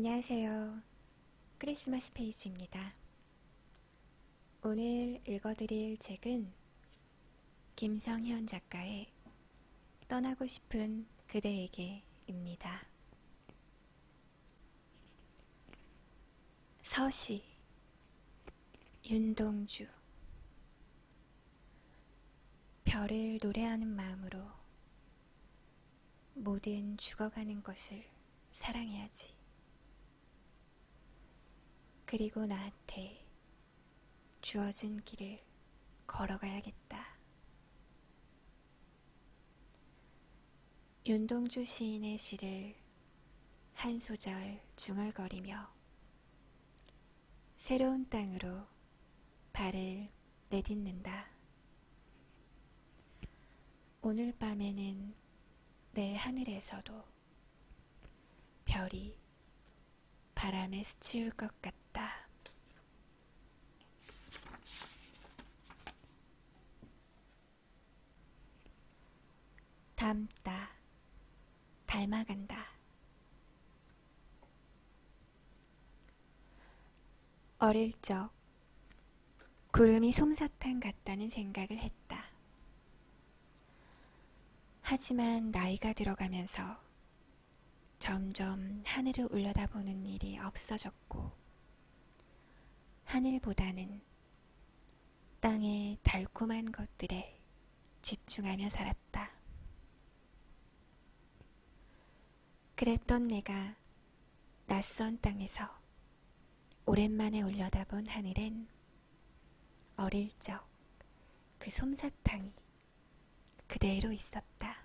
안녕하세요. 크리스마스 페이지입니다. 오늘 읽어드릴 책은 김성현 작가의 떠나고 싶은 그대에게입니다. 서시, 윤동주. 별을 노래하는 마음으로 모든 죽어가는 것을 사랑해야지. 그리고 나한테 주어진 길을 걸어가야겠다. 윤동주 시인의 시를 한 소절 중얼거리며 새로운 땅으로 발을 내딛는다. 오늘 밤에는 내 하늘에서도 별이 바람에 스치울 것 같다. 닮다, 닮아간다. 어릴 적 구름이 솜사탕 같다는 생각을 했다. 하지만 나이가 들어가면서 점점 하늘을 올려다보는 일이 없어졌고 하늘보다는 땅의 달콤한 것들에 집중하며 살았다. 그랬던 내가 낯선 땅에서 오랜만에 올려다본 하늘엔 어릴 적 그 솜사탕이 그대로 있었다.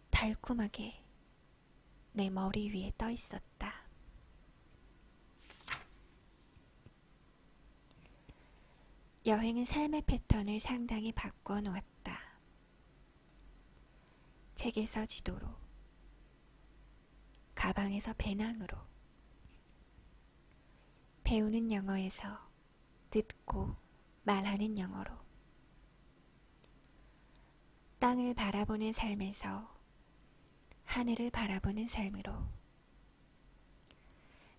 달콤하게 내 머리 위에 떠 있었다. 여행은 삶의 패턴을 상당히 바꿔 놓았다. 책에서 지도로, 가방에서 배낭으로, 배우는 영어에서 듣고 말하는 영어로, 땅을 바라보는 삶에서 하늘을 바라보는 삶으로,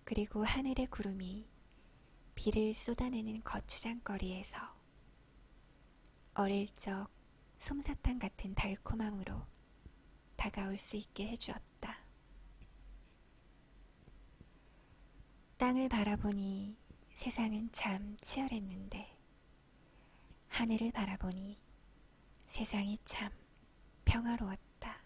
그리고 하늘의 구름이 비를 쏟아내는 거추장거리에서 어릴 적 솜사탕 같은 달콤함으로 다가올 수 있게 해주었다. 땅을 바라보니 세상은 참 치열했는데 하늘을 바라보니 세상이 참 평화로웠다.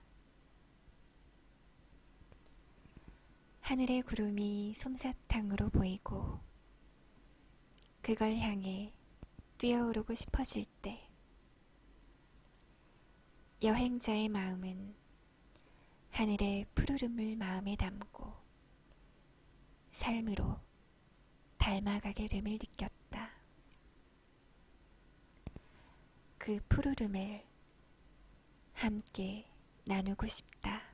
하늘의 구름이 솜사탕으로 보이고 그걸 향해 뛰어오르고 싶어질 때 여행자의 마음은 하늘의 푸르름을 마음에 담고 삶으로 닮아가게 됨을 느꼈다. 그 푸르름을 함께 나누고 싶다.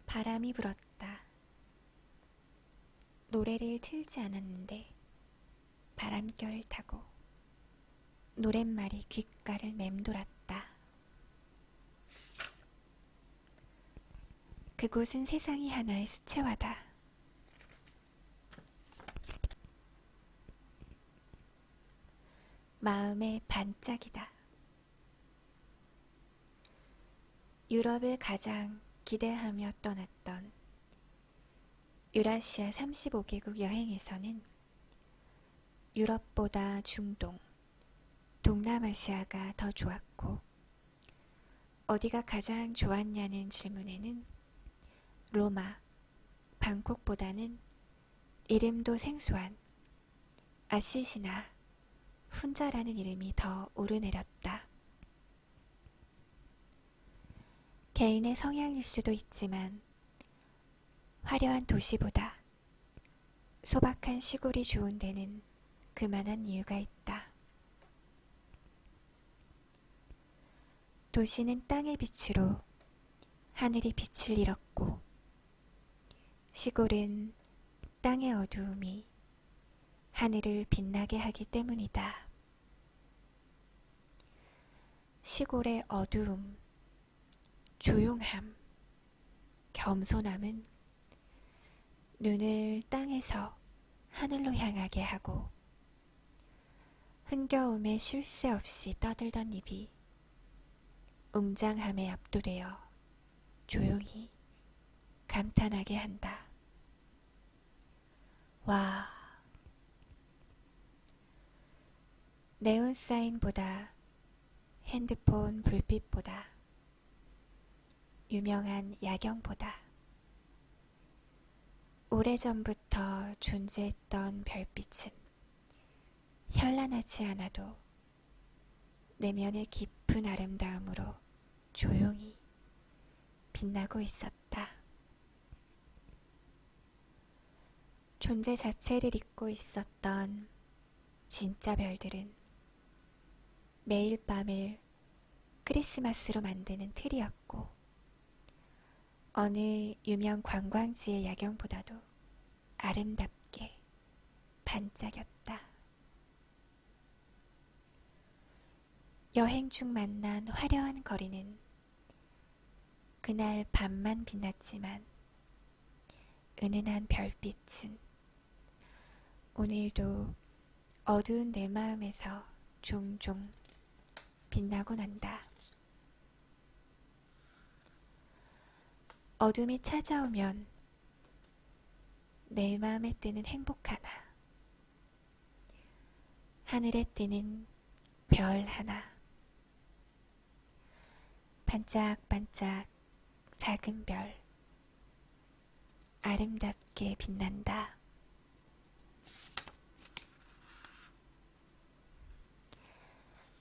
바람이 불었다. 노래를 틀지 않았는데 바람결을 타고 노랫말이 귓가를 맴돌았다. 그곳은 세상이 하나의 수채화다. 마음의 반짝이다. 유럽을 가장 기대하며 떠났던 유라시아 35개국 여행에서는 유럽보다 중동, 동남아시아가 더 좋았고 어디가 가장 좋았냐는 질문에는 로마, 방콕보다는 이름도 생소한 아시시나 훈자라는 이름이 더 오르내렸다. 개인의 성향일 수도 있지만 화려한 도시보다 소박한 시골이 좋은 데는 그만한 이유가 있다. 도시는 땅의 빛으로 하늘이 빛을 잃었고 시골은 땅의 어두움이 하늘을 빛나게 하기 때문이다. 시골의 어두움, 조용함, 겸손함은 눈을 땅에서 하늘로 향하게 하고 흥겨움에 쉴 새 없이 떠들던 입이 웅장함에 압도되어 조용히 감탄하게 한다. 와, 네온사인보다 핸드폰 불빛보다 유명한 야경보다 오래전부터 존재했던 별빛은 현란하지 않아도 내면의 깊은 아름다움으로 조용히 빛나고 있었다. 존재 자체를 잊고 있었던 진짜 별들은 매일 밤을 크리스마스로 만드는 틀이었고 어느 유명 관광지의 야경보다도 아름답게 반짝였다. 여행 중 만난 화려한 거리는 그날 밤만 빛났지만 은은한 별빛은 오늘도 어두운 내 마음에서 종종 빛나곤 한다. 어둠이 찾아오면 내 마음에 뜨는 행복 하나, 하늘에 뜨는 별 하나, 반짝반짝 작은 별, 아름답게 빛난다.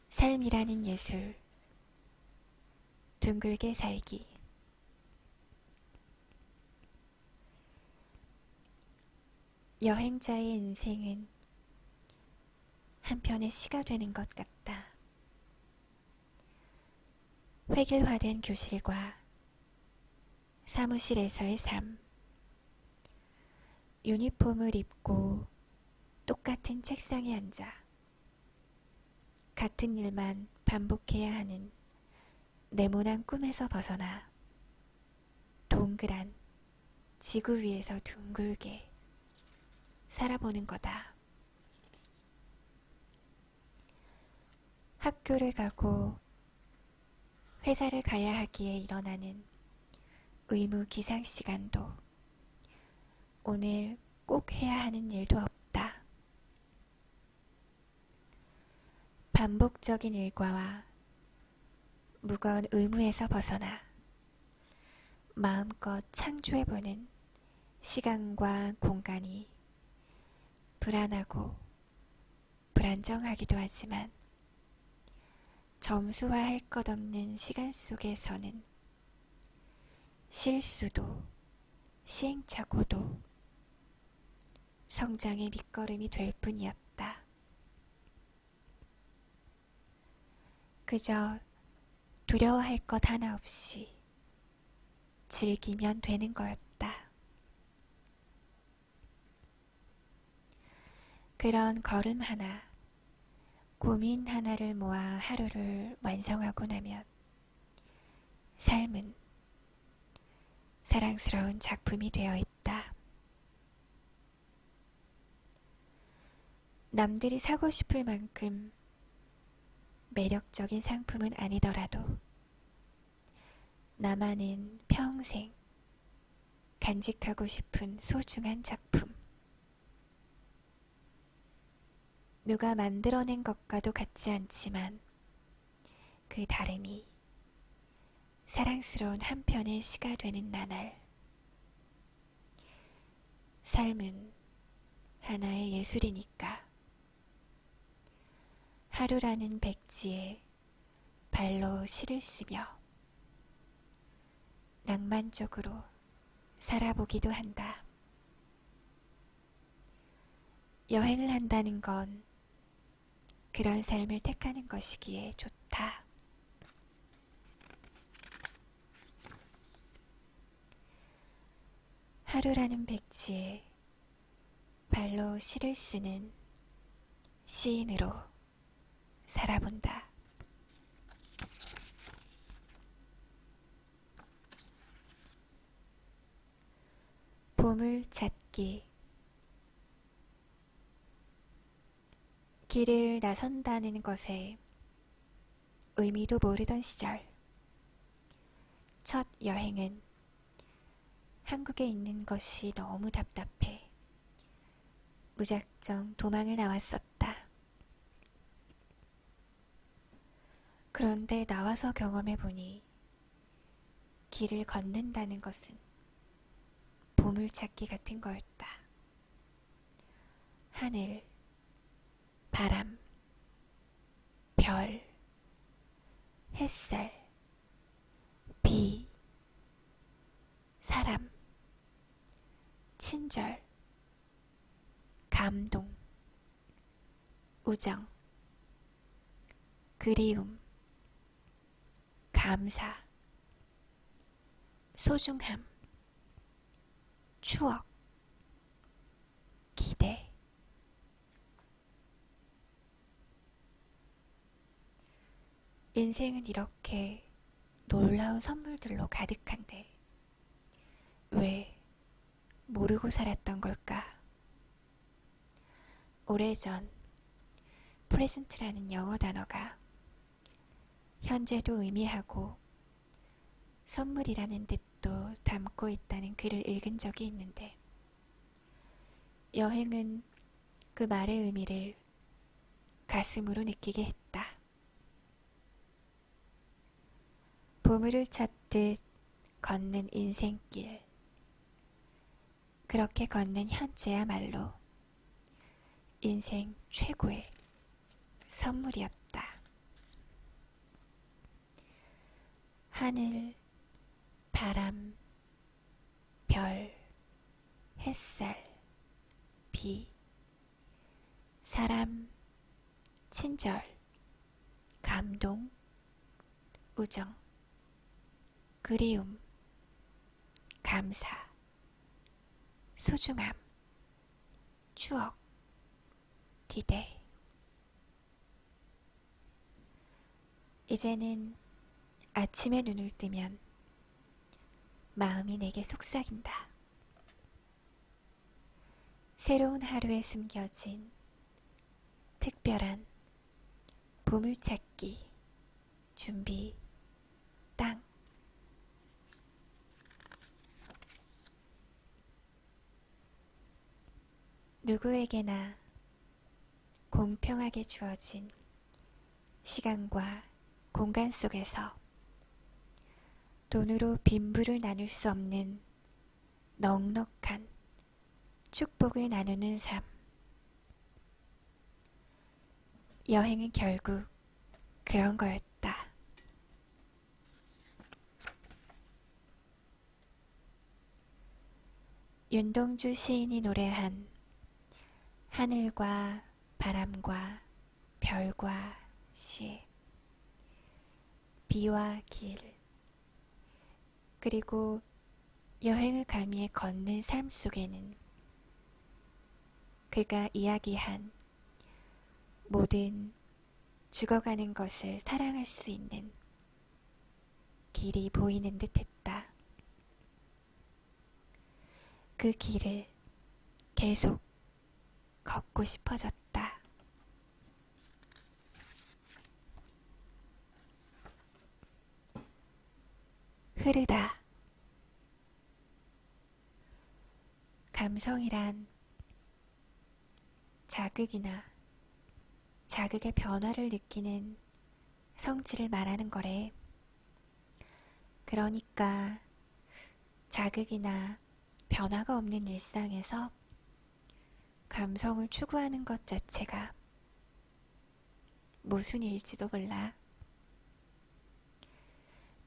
삶이라는 예술, 둥글게 살기. 여행자의 인생은 한편의 시가 되는 것 같다. 획일화된 교실과 사무실에서의 삶, 유니폼을 입고 똑같은 책상에 앉아 같은 일만 반복해야 하는 네모난 꿈에서 벗어나 동그란 지구 위에서 둥글게 살아보는 거다. 학교를 가고 회사를 가야 하기에 일어나는 의무 기상 시간도 오늘 꼭 해야 하는 일도 없다. 반복적인 일과와 무거운 의무에서 벗어나 마음껏 창조해보는 시간과 공간이 불안하고 불안정하기도 하지만 점수화할 것 없는 시간 속에서는 실수도 시행착오도 성장의 밑거름이 될 뿐이었다. 그저 두려워할 것 하나 없이 즐기면 되는 거였다. 그런 걸음 하나, 고민 하나를 모아 하루를 완성하고 나면 삶은 사랑스러운 작품이 되어 있다. 남들이 사고 싶을 만큼 매력적인 상품은 아니더라도 나만은 평생 간직하고 싶은 소중한 작품. 누가 만들어낸 것과도 같지 않지만 그 다름이 사랑스러운 한편의 시가 되는 나날. 삶은 하나의 예술이니까. 하루라는 백지에 발로 실을 쓰며 낭만적으로 살아보기도 한다. 여행을 한다는 건 그런 삶을 택하는 것이기에 좋다. 하루라는 백지에 발로 실을 쓰는 시인으로 살아본다. 보물 찾기. 길을 나선다는 것에 의미도 모르던 시절, 첫 여행은 한국에 있는 것이 너무 답답해 무작정 도망을 나왔었다. 그런데 나와서 경험해보니 길을 걷는다는 것은 보물찾기 같은 거였다. 하늘, 바람, 별, 햇살, 비, 사람, 친절, 감동, 우정, 그리움, 감사, 소중함, 추억, 기대. 인생은 이렇게 놀라운 선물들로 가득한데 왜 모르고 살았던 걸까? 오래전 프레젠트라는 영어 단어가 현재도 의미하고 선물이라는 뜻도 담고 있다는 글을 읽은 적이 있는데, 여행은 그 말의 의미를 가슴으로 느끼게 했다. 보물을 찾듯 걷는 인생길. 그렇게 걷는 현재야말로 인생 최고의 선물이었다. 하늘, 바람, 별, 햇살, 비, 사람, 친절, 감동, 우정, 그리움, 감사, 소중함, 추억, 기대. 이제는 아침에 눈을 뜨면 마음이 내게 속삭인다. 새로운 하루에 숨겨진 특별한 보물찾기 준비 땅. 누구에게나 공평하게 주어진 시간과 공간 속에서 돈으로 빈부를 나눌 수 없는 넉넉한 축복을 나누는 삶. 여행은 결국 그런 거였다. 윤동주 시인이 노래한 하늘과 바람과 별과 시, 비와 길, 그리고 여행을 가미해 걷는 삶 속에는 그가 이야기한 모든 죽어가는 것을 사랑할 수 있는 길이 보이는 듯 했다. 그 길을 계속 걷고 싶어졌다. 흐르다. 감성이란 자극이나 자극의 변화를 느끼는 성질을 말하는 거래. 그러니까 자극이나 변화가 없는 일상에서 감성을 추구하는 것 자체가 무슨 일일지도 몰라.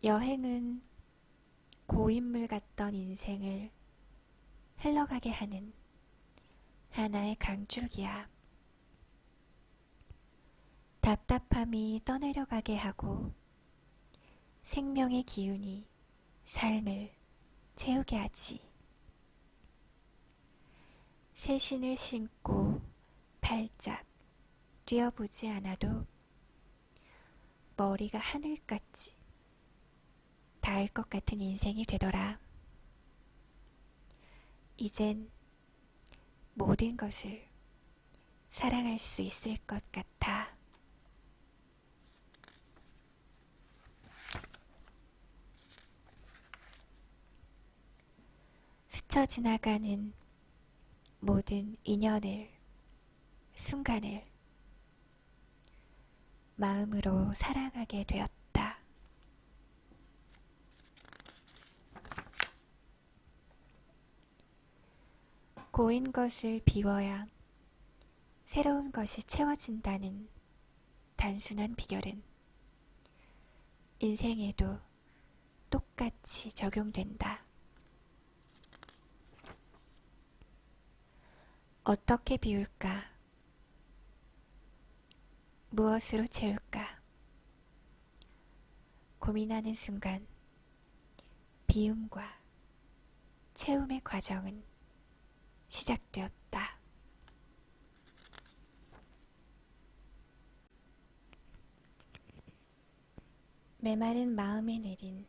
여행은 고인물 같던 인생을 흘러가게 하는 하나의 강줄기야. 답답함이 떠내려가게 하고 생명의 기운이 삶을 채우게 하지. 새 신을 신고 발짝 뛰어보지 않아도 머리가 하늘까지 닿을 것 같은 인생이 되더라. 이젠 모든 것을 사랑할 수 있을 것 같아. 스쳐 지나가는 모든 인연을, 순간을 마음으로 사랑하게 되었다. 고인 것을 비워야 새로운 것이 채워진다는 단순한 비결은 인생에도 똑같이 적용된다. 어떻게 비울까? 무엇으로 채울까? 고민하는 순간 비움과 채움의 과정은 시작되었다. 메마른 마음에 내린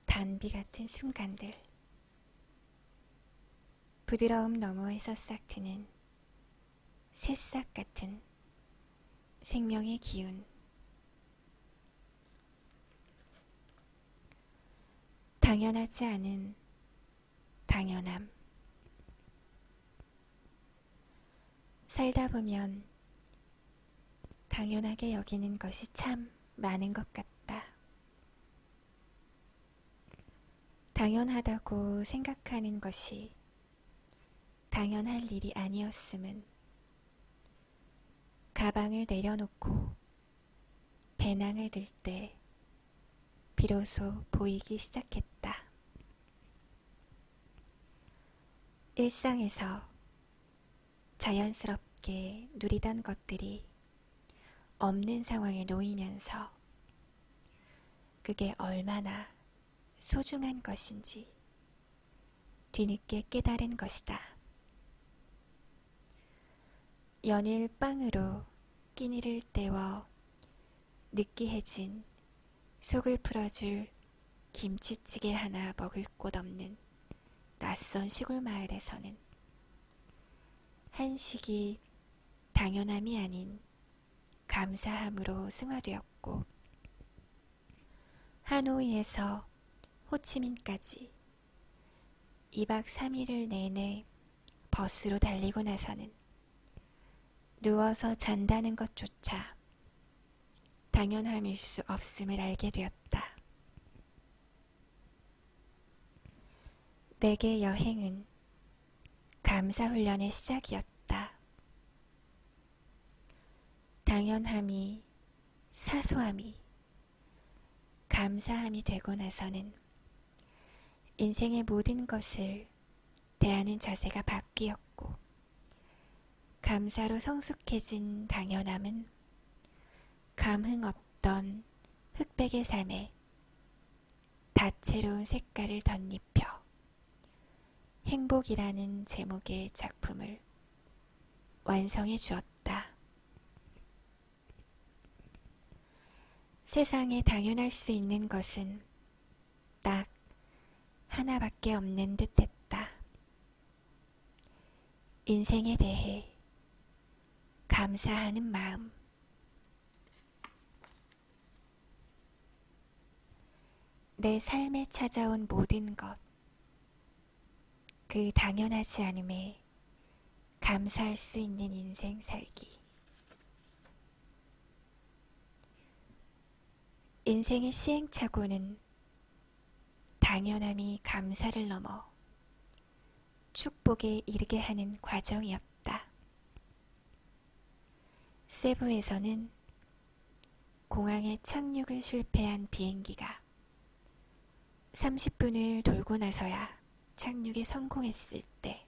단비 같은 순간들, 부드러움 너머에서 싹 트는 새싹 같은 생명의 기운, 당연하지 않은 당연함. 살다 보면 당연하게 여기는 것이 참 많은 것 같다. 당연하다고 생각하는 것이 당연할 일이 아니었음은 가방을 내려놓고 배낭을 들 때 비로소 보이기 시작했다. 일상에서 자연스럽게 누리던 것들이 없는 상황에 놓이면서 그게 얼마나 소중한 것인지 뒤늦게 깨달은 것이다. 연일 빵으로 끼니를 때워 느끼해진 속을 풀어줄 김치찌개 하나 먹을 곳 없는 낯선 시골 마을에서는 한식이 당연함이 아닌 감사함으로 승화되었고, 하노이에서 호치민까지 2박 3일을 내내 버스로 달리고 나서는 누워서 잔다는 것조차 당연함일 수 없음을 알게 되었다. 내게 여행은 감사훈련의 시작이었다. 당연함이, 사소함이, 감사함이 되고 나서는 인생의 모든 것을 대하는 자세가 바뀌었고, 감사로 성숙해진 당연함은 감흥 없던 흑백의 삶에 다채로운 색깔을 덧입혀 행복이라는 제목의 작품을 완성해 주었다. 세상에 당연할 수 있는 것은 딱 하나밖에 없는 듯 했다. 인생에 대해 감사하는 마음. 내 삶에 찾아온 모든 것, 그 당연하지 않음에 감사할 수 있는 인생 살기. 인생의 시행착오는 당연함이 감사를 넘어 축복에 이르게 하는 과정이었다. 세부에서는 공항에 착륙을 실패한 비행기가 30분을 돌고 나서야 착륙에 성공했을 때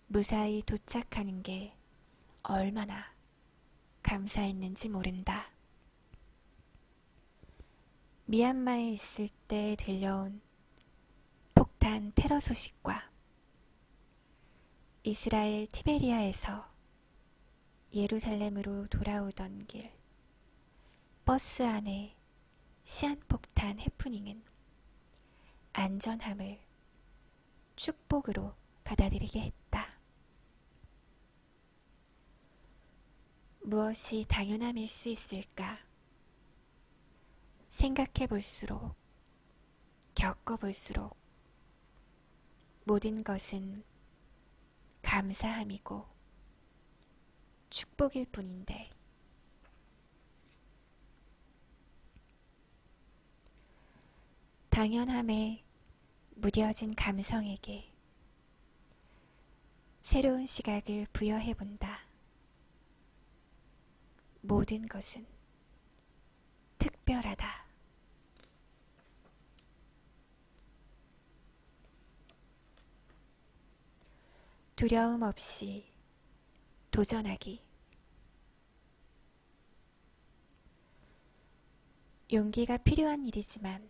무사히 도착하는 게 얼마나 감사했는지 모른다. 미얀마에 있을 때 들려온 폭탄 테러 소식과 이스라엘 티베리아에서 예루살렘으로 돌아오던 길 버스 안의 시한폭탄 해프닝은 안전함을 축복으로 받아들이게 했다. 무엇이 당연함일 수 있을까? 생각해 볼수록, 겪어 볼수록 모든 것은 감사함이고 축복일 뿐인데, 당연함에 무뎌진 감성에게 새로운 시각을 부여해 본다. 모든 것은 특별하다. 두려움 없이 도전하기. 용기가 필요한 일이지만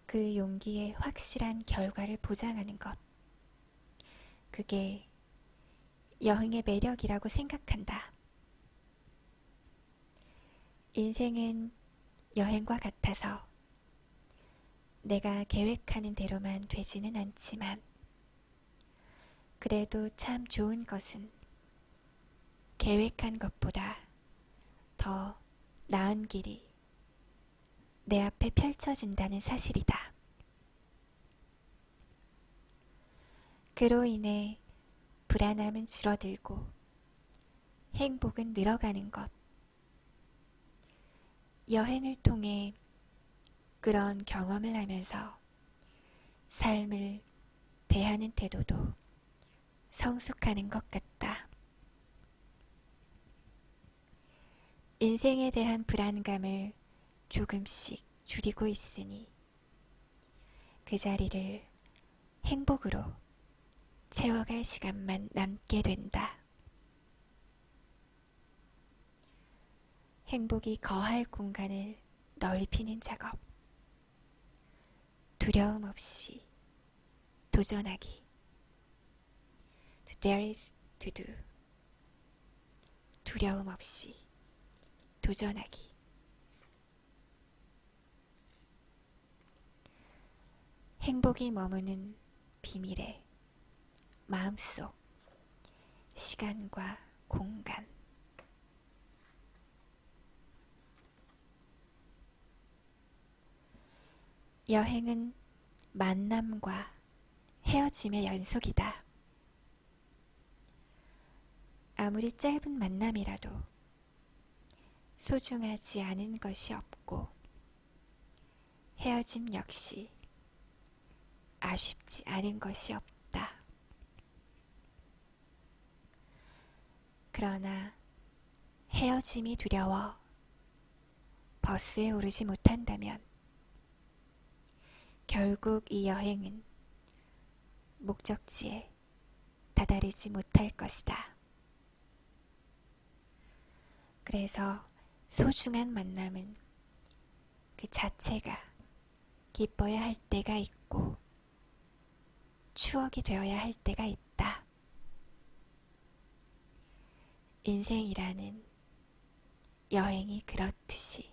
그 용기의 확실한 결과를 보장하는 것, 그게 여행의 매력이라고 생각한다. 인생은 여행과 같아서 내가 계획하는 대로만 되지는 않지만, 그래도 참 좋은 것은 계획한 것보다 더 나은 길이 내 앞에 펼쳐진다는 사실이다. 그로 인해 불안함은 줄어들고 행복은 늘어가는 것. 여행을 통해 그런 경험을 하면서 삶을 대하는 태도도 성숙하는 것 같다. 인생에 대한 불안감을 조금씩 줄이고 있으니 그 자리를 행복으로 채워갈 시간만 남게 된다. 행복이 거할 공간을 넓히는 작업. 두려움 없이 도전하기. To dare is to do. 두려움 없이 도전하기. 행복이 머무는 비밀의 마음속, 시간과 공간. 여행은 만남과 헤어짐의 연속이다. 아무리 짧은 만남이라도 소중하지 않은 것이 없고, 헤어짐 역시 아쉽지 않은 것이 없다. 그러나 헤어짐이 두려워 버스에 오르지 못한다면 결국 이 여행은 목적지에 다다르지 못할 것이다. 그래서 소중한 만남은 그 자체가 기뻐야 할 때가 있고 추억이 되어야 할 때가 있다. 인생이라는 여행이 그렇듯이